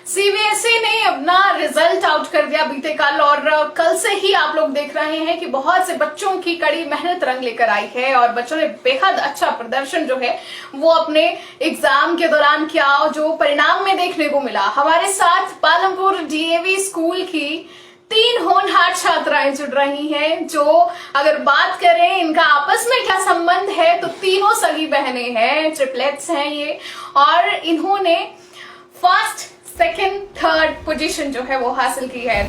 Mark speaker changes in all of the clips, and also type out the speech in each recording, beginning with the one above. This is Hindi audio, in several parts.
Speaker 1: सीबीएसई ने अपना रिजल्ट आउट कर दिया बीते कल, और कल से ही आप लोग देख रहे हैं कि बहुत से बच्चों की कड़ी मेहनत रंग लेकर आई है और बच्चों ने बेहद अच्छा प्रदर्शन जो है वो अपने एग्जाम के दौरान किया, जो परिणाम में देखने को मिला। हमारे साथ पालमपुर डीएवी स्कूल की 3 होनहार छात्राएं जुड़ रही हैं, जो अगर बात करें इनका आपस में क्या संबंध है तो तीनों सगी बहनें हैं, ट्रिपलेट्स हैं ये, और इन्होंने फर्स्ट, सेकंड, थर्ड पोजीशन जो है वो हासिल की है।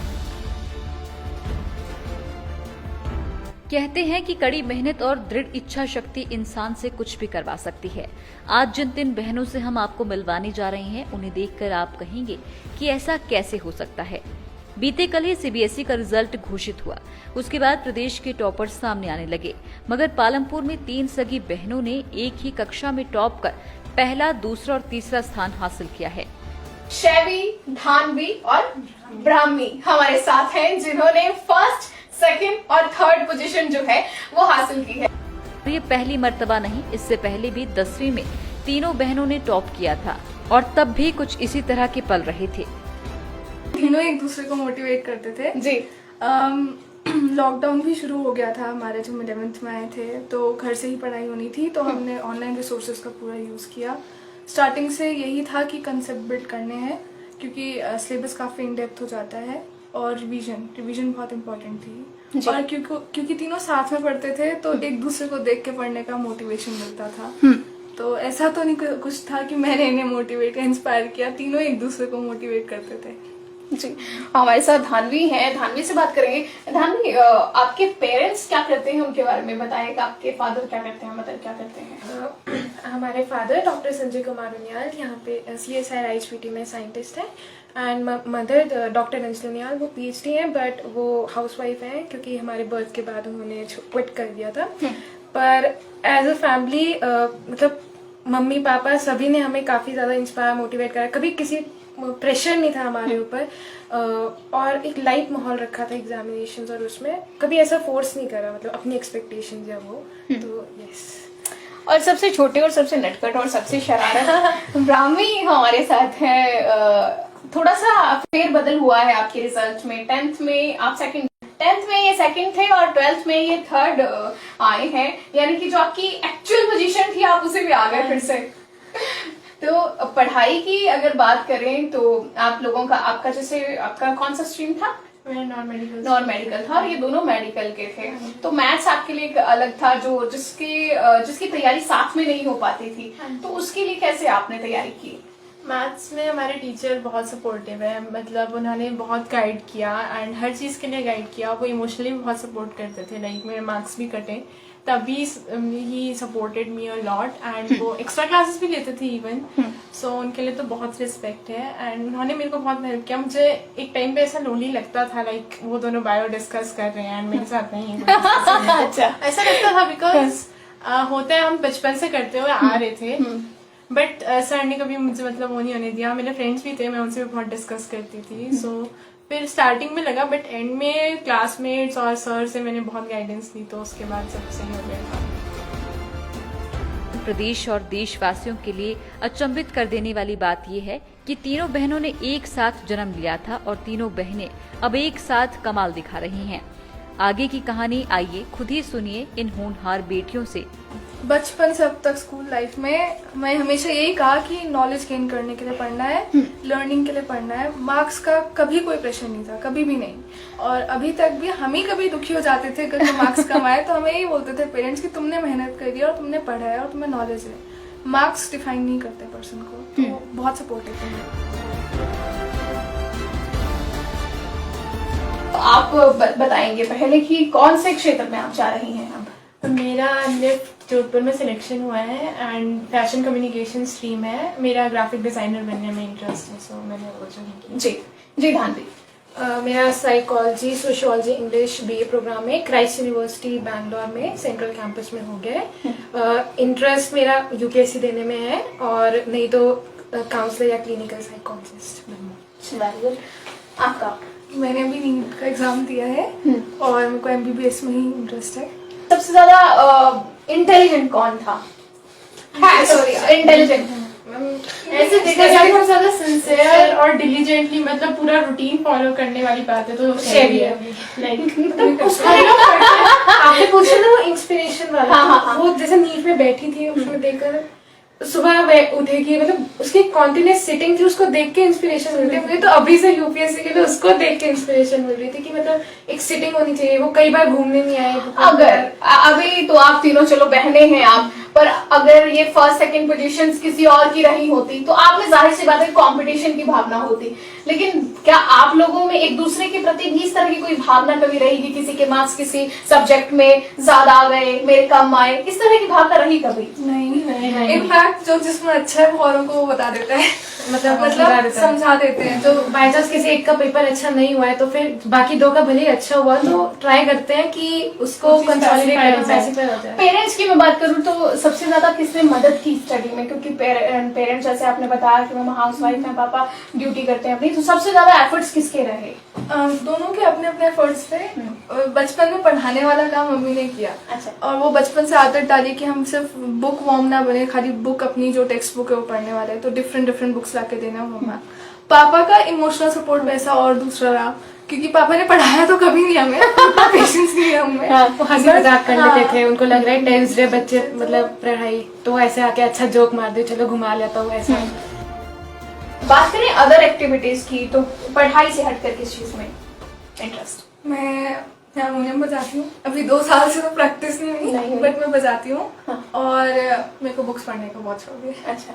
Speaker 2: कहते हैं कि कड़ी मेहनत और दृढ़ इच्छा शक्ति इंसान से कुछ भी करवा सकती है। आज जिन 3 बहनों से हम आपको मिलवाने जा रहे हैं, उन्हें देखकर आप कहेंगे कि ऐसा कैसे हो सकता है। बीते कल ही सीबीएसई का रिजल्ट घोषित हुआ, उसके बाद प्रदेश के टॉपर्स सामने आने लगे, मगर पालमपुर में 3 सगी बहनों ने एक ही कक्षा में टॉप कर पहला, दूसरा और तीसरा स्थान हासिल किया है।
Speaker 1: शैवी, धानवी और ब्राह्मी हमारे साथ हैं, जिन्होंने फर्स्ट, सेकंड और थर्ड पोजीशन जो है वो हासिल की है।
Speaker 2: ये पहली मर्तबा नहीं, इससे पहले भी 10वीं में तीनों बहनों ने टॉप किया था और तब भी कुछ इसी तरह के पल रहे थे।
Speaker 3: तीनों एक दूसरे को मोटिवेट करते थे
Speaker 1: जी।
Speaker 3: लॉकडाउन भी शुरू हो गया था हमारे, जब 11th में आए थे तो घर से ही पढ़ाई होनी थी, तो हमने ऑनलाइन रिसोर्सेज का पूरा यूज़ किया। स्टार्टिंग से यही था कि कंसेप्ट बिल्ड करने हैं, क्योंकि सिलेबस काफ़ी इन डेप्थ हो जाता है, और रिवीजन बहुत इम्पोर्टेंट थी। और क्योंकि तीनों साथ में पढ़ते थे तो एक दूसरे को देख के पढ़ने का मोटिवेशन मिलता था। तो ऐसा तो नहीं कुछ था कि मैंने इन्हें मोटिवेट या इंस्पायर किया, तीनों एक दूसरे को मोटिवेट करते थे।
Speaker 1: जी, हमारे साथ धानवी हैं, धानवी से बात करेंगे। धानवी, आपके पेरेंट्स क्या करते हैं, उनके बारे में बताइएगा। आपके फादर क्या करते हैं, मदर क्या करते हैं?
Speaker 3: हमारे फादर डॉक्टर संजय कुमार उनियाल, यहाँ पे CSIR IHPT में साइंटिस्ट है, and mother doctor Anjali Uniyal, वो PhD हैं, बट वो हाउसवाइफ हैं, क्योंकि हमारे बर्थ के बाद उन्होंने क्विट कर दिया था। पर एज अ फैमिली मतलब मम्मी पापा सभी ने हमें काफ़ी ज़्यादा इंस्पायर, मोटिवेट करा। कभी किसी प्रेशर नहीं था हमारे ऊपर, और एक लाइट माहौल रखा था एग्जामिनेशंस, और उसमें कभी ऐसा फोर्स नहीं करा, मतलब अपनी एक्सपेक्टेशंस या वो। तो यस।
Speaker 1: और सबसे छोटे और सबसे नटखट और सबसे शरारत ब्राह्मी हमारे साथ है। थोड़ा सा फेरबदल हुआ है आपके रिजल्ट में। 10th में आप टेंथ में ये सेकंड थे और 12th में ये थर्ड आए हैं, यानी कि जो आपकी एक्चुअल पोजीशन थी आप उसे भी आ गए फिर से। तो पढ़ाई की अगर बात करें तो आप लोगों का, आपका जैसे आपका कौन सा स्ट्रीम था?
Speaker 3: नॉन मेडिकल
Speaker 1: था, और ये दोनों मेडिकल के थे। तो मैथ्स आपके लिए एक अलग था, जो जिसकी तैयारी साथ में नहीं हो पाती थी, तो उसके लिए कैसे आपने तैयारी की?
Speaker 4: मैथ्स में हमारे टीचर बहुत सपोर्टिव है, मतलब उन्होंने बहुत गाइड किया, एंड हर चीज़ के लिए गाइड किया। वो इमोशनली भी बहुत सपोर्ट करते थे, लाइक मेरे मार्क्स भी कटे तभी he supported me a lot, and वो एक्स्ट्रा क्लासेस भी लेते थे इवन। सो उनके लिए तो बहुत रिस्पेक्ट है, एंड उन्होंने मेरे को बहुत हेल्प किया। मुझे एक टाइम पे ऐसा लोनली लगता था, लाइक वो दोनों बायो डिस्कस कर रहे हैं एंड मेरे साथ नहीं है।
Speaker 1: अच्छा,
Speaker 4: ऐसा लगता था, बिकॉज होता है हम बचपन से करते हुए आ रहे थे, बट सर ने कभी मुझे मतलब वो नहीं होने दिया। मेरे फ्रेंड्स भी थे, मैं उनसे भी बहुत डिस्कस करती थी। सो फिर स्टार्टिंग में लगा, बट एंड में क्लासमेट्स और सर से मैंने बहुत गाइडेंस ली, तो उसके बाद सब सही हो गया था।
Speaker 2: प्रदेश और देशवासियों के लिए अचंभित कर देने वाली बात यह है कि तीनों बहनों ने एक साथ जन्म लिया था और तीनों बहनें अब एक साथ कमाल दिखा रही हैं। आगे की कहानी आइए खुद ही सुनिए इन होनहार बेटियों से।
Speaker 3: बचपन से अब तक स्कूल लाइफ में मैं हमेशा यही कहा कि नॉलेज गेन करने के लिए पढ़ना है, लर्निंग के लिए पढ़ना है। मार्क्स का कभी कोई प्रेशर नहीं था, कभी भी नहीं। और अभी तक भी हम ही कभी दुखी हो जाते थे अगर मार्क्स कम आए, तो हमें यही बोलते थे पेरेंट्स कि तुमने मेहनत करी और तुमने पढ़ा है और तुम्हें नॉलेज है। मार्क्स डिफाइन नहीं करते पर्सन को, तो बहुत सपोर्टिव है।
Speaker 1: आप बताएंगे पहले कि कौन से क्षेत्र में आप जा रही हैं अब?
Speaker 4: मेरा निफ्ट जोधपुर में सिलेक्शन हुआ है, एंड फैशन कम्युनिकेशन स्ट्रीम है। मेरा ग्राफिक डिजाइनर बनने में इंटरेस्ट है, सो मैंने वो चुनी की।
Speaker 1: जी धानवी।
Speaker 3: मेरा psychology, sociology, English BA program में क्राइस्ट यूनिवर्सिटी बैंगलोर में सेंट्रल कैंपस में हो गया। इंटरेस्ट मेरा UPSC देने में है, और नहीं तो काउंसलर या क्लिनिकल साइकोलॉजिस्ट बनना।
Speaker 1: आपका?
Speaker 3: मैंने अभी नीट का एग्जाम दिया है, और मेरे को MBBS में ही इंटरेस्ट है।
Speaker 1: सबसे ज्यादा इंटेलिजेंट कौन था? इंटेलिजेंट
Speaker 4: ऐसे देखा जाए बहुत ज्यादा सिंसियर और डिलीजेंटली मतलब पूरा रूटीन फॉलो करने वाली बात है तो
Speaker 3: शेरी है
Speaker 4: लाइक
Speaker 3: आपने पूछा ना वो इंस्पिरेशन वाला,
Speaker 1: हाँ।
Speaker 3: वो जैसे नींद में बैठी थी उसमें देखकर सुबह वह उठेगी, मतलब उसकी कॉन्टिन्यूस सिटिंग थी, उसको देख के इंस्पिरेशन मिल रही है मुझे तो अभी से यूपीएससी के लिए उसको देख के इंस्पिरेशन मिल रही थी कि मतलब एक सिटिंग होनी चाहिए। वो कई बार घूमने नहीं आए।
Speaker 1: अगर अभी तो आप तीनों चलो बहनें हैं आप, पर अगर ये फर्स्ट सेकंड पोजीशंस किसी और की रही होती तो आप में जाहिर सी बात है कंपटीशन की भावना होती, लेकिन क्या आप लोगों में एक दूसरे के प्रति भी इस तरह की कोई भावना कभी रहेगी? किसी के मार्क्स किसी सब्जेक्ट में ज्यादा आ गए, मेरे कम आए, इस तरह की भावना रही कभी?
Speaker 4: नहीं।
Speaker 5: इनफैक्ट जो जिसमें अच्छा है वो औरों को वो बता देता है, मतलब समझा देते हैं।
Speaker 3: तो बाई चांस किसी एक का पेपर अच्छा नहीं हुआ है तो फिर बाकी दो का भले ही अच्छा हुआ तो ट्राई करते हैं कि उसको कंसोलिडेट करना, पैसिफाई हो जाए।
Speaker 1: पेरेंट्स की मैं बात करूँ तो सबसे ज्यादा किसने मदद की स्टडी में? क्योंकि पेरेंट्स जैसे आपने बताया कि मम्मा हाउस वाइफ है, पापा ड्यूटी करते हैं अपनी, तो सबसे ज्यादा एफर्ट्स किसके रहे?
Speaker 5: दोनों के अपने अपने एफर्ट्स थे। बचपन में पढ़ाने वाला काम मम्मी ने किया।
Speaker 1: अच्छा।
Speaker 5: और वो बचपन से आदत डाली कि हम सिर्फ बुक वॉर्म ना बने, खाली बुक अपनी जो टेक्स्ट बुक है वो पढ़ने वाले हैं, तो डिफरेंट बुक्स लाके देना मम्मा। पापा का इमोशनल सपोर्ट वैसा और दूसरा रहा, क्योंकि पापा ने पढ़ाया तो कभी नहीं हमें, पेशेंस नहीं है हमें।
Speaker 3: वो हंसी मजाक कर लेते थे, उनको लग रहा है टेंस डे बच्चे मतलब पढ़ाई, तो ऐसे आके अच्छा जोक मार दे, चलो घुमा लेता हूँ ऐसा।
Speaker 1: बात करें अदर एक्टिविटीज की तो पढ़ाई से हटकर किस चीज में इंटरेस्ट?
Speaker 5: मैं हारमोनियम बजाती हूँ, अभी 2 साल से तो प्रैक्टिस नहीं हुई, बट मैं बजाती हूँ। और मेरे को बुक्स पढ़ने का बहुत शौक है।
Speaker 1: अच्छा।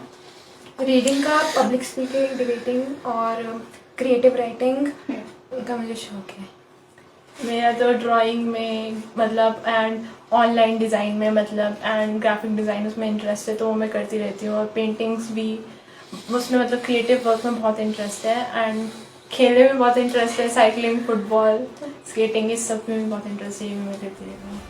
Speaker 3: रीडिंग का, पब्लिक स्पीकिंग, डिबेटिंग और क्रिएटिव राइटिंग का मुझे शौक है।
Speaker 4: मेरा तो ड्राइंग में मतलब एंड ऑनलाइन डिज़ाइन में मतलब एंड ग्राफिक डिज़ाइन उसमें इंटरेस्ट है, तो वो मैं करती रहती हूँ। और पेंटिंग्स भी उसमें मतलब क्रिएटिव वर्क में बहुत इंटरेस्ट है। एंड खेलने में बहुत इंटरेस्ट है, साइकिलिंग, फुटबॉल, स्केटिंग, इस सब में भी बहुत इंटरेस्ट है, ये भी मैं करती रहती हूँ।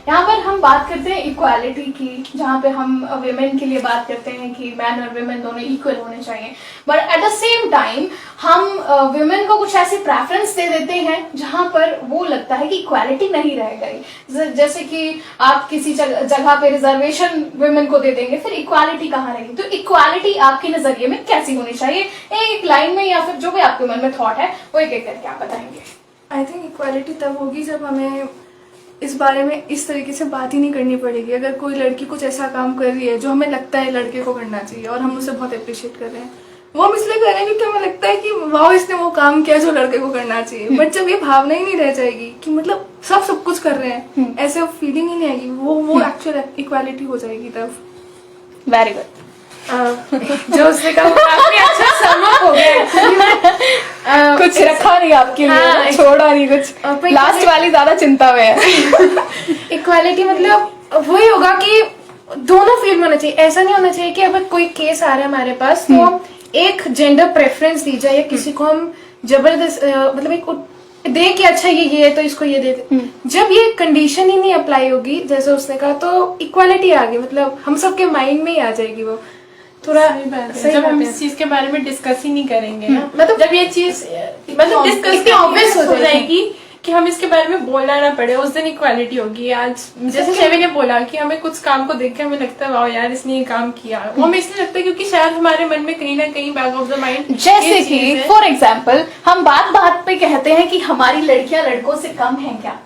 Speaker 1: यहाँ पर हम बात करते हैं इक्वालिटी की, जहाँ पे हम विमेन के लिए बात करते हैं कि मैन और विमेन दोनों इक्वल होने चाहिए, but at the same time हम विमेन को कुछ ऐसे प्रेफरेंस दे देते हैं जहाँ पर वो लगता है कि इक्वालिटी नहीं रह गई। जैसे कि आप किसी जगह पे रिजर्वेशन विमेन को दे देंगे, फिर इक्वालिटी कहाँ रहेगी? तो इक्वालिटी आपके नजरिए में कैसी होनी चाहिए? एक लाइन में या फिर जो भी आपके मन में थॉट है वो एक एक करके आप बताएंगे।
Speaker 5: आई थिंक इक्वालिटी तब होगी जब हमें इस बारे में इस तरीके से बात ही नहीं करनी पड़ेगी। अगर कोई लड़की कुछ ऐसा काम कर रही है जो हमें लगता है लड़के को करना चाहिए और हम उसे बहुत अप्रिशिएट कर रहे हैं, वो हम इसलिए कर रहे हैं क्योंकि हमें लगता है कि वाह इसने वो काम किया जो लड़के को करना चाहिए। बट जब ये भावना ही नहीं रह जाएगी कि मतलब सब कुछ कर रहे हैं, ऐसे फीलिंग ही नहीं आएगी, वो एक्चुअल इक्वालिटी हो जाएगी तब।
Speaker 1: Very good.
Speaker 3: जो उसने कहा काफी अच्छा समअप हो गया।
Speaker 1: कुछ रखा नहीं आपके लिए, छोड़ा नहीं कुछ, लास्ट वाली ज्यादा चिंता में है।
Speaker 3: इक्वालिटी मतलब वही होगा कि दोनों फील्ड में होना चाहिए। ऐसा नहीं होना चाहिए कि अगर कोई केस आ रहा है हमारे पास तो एक जेंडर प्रेफरेंस दी जाए या किसी को हम जबरदस्त मतलब एक दे कि अच्छा ये है तो इसको ये दे दे। जब ये कंडीशन ही नहीं अप्लाई होगी जैसे उसने कहा तो इक्वालिटी आ गई, मतलब हम सबके माइंड में ही आ जाएगी वो। थोड़ा सही
Speaker 4: जब
Speaker 3: बात
Speaker 4: हम
Speaker 3: है।
Speaker 4: इस चीज के बारे में डिस्कस ही नहीं करेंगे ना,
Speaker 3: मतलब
Speaker 4: जब ये चीज मतलब डिस्कस
Speaker 3: इतनी obvious
Speaker 4: हो जाएगी कि हम इसके बारे में बोलना ना पड़े, उस दिन इक्वालिटी होगी। आज जैसे शेवी ने बोला कि हमें कुछ काम को देख के हमें लगता है वाह यार इसने ये काम किया, वो हमें इसलिए लगता है क्योंकि शायद हमारे मन में कहीं ना कहीं बैक ऑफ द माइंड
Speaker 1: जैसे कि फॉर एग्जाम्पल हम बात पे कहते हैं कि हमारी लड़कियां लड़कों से कम हैं क्या?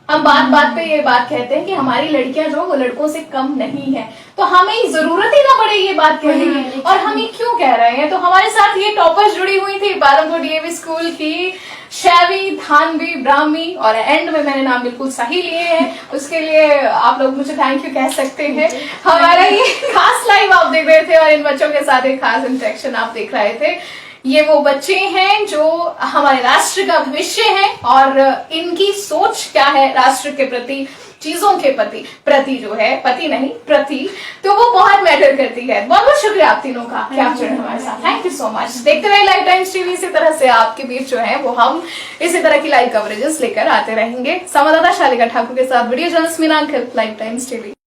Speaker 1: हम बात पे ये बात कहते हैं कि हमारी लड़कियां जो वो लड़कों से कम नहीं है, तो हमें जरूरत ही ना पड़े ये बात कहने की। और हम ये क्यों कह रहे हैं? तो हमारे साथ ये टॉपर्स जुड़ी हुई थी पालमपुर डीएवी स्कूल की शैवी, धानवी, ब्राह्मी, और एंड में मैंने नाम बिल्कुल सही लिए हैं, उसके लिए आप लोग मुझे थैंक यू कह सकते हैं। हमारा ये खास लाइव आप देख रहे थे और इन बच्चों के साथ एक खास इंटरेक्शन आप देख रहे थे। ये वो बच्चे हैं जो हमारे राष्ट्र का भविष्य है और इनकी सोच क्या है राष्ट्र के प्रति, चीजों के प्रति जो है, पति नहीं प्रति, तो वो बहुत मैटर करती है। बहुत बहुत शुक्रिया आप तीनों का कि आप जुड़े हमारे साथ। Thank you so much. देखते रहे लाइव टाइम्स टीवी। इसी तरह से आपके बीच जो है वो हम इसी तरह की लाइव कवरेजेस लेकर आते रहेंगे। संवाददाता शालिका ठाकुर के साथ वीडियो जर्नलिस्ट मीनांकल, लाइव टाइम्स टीवी।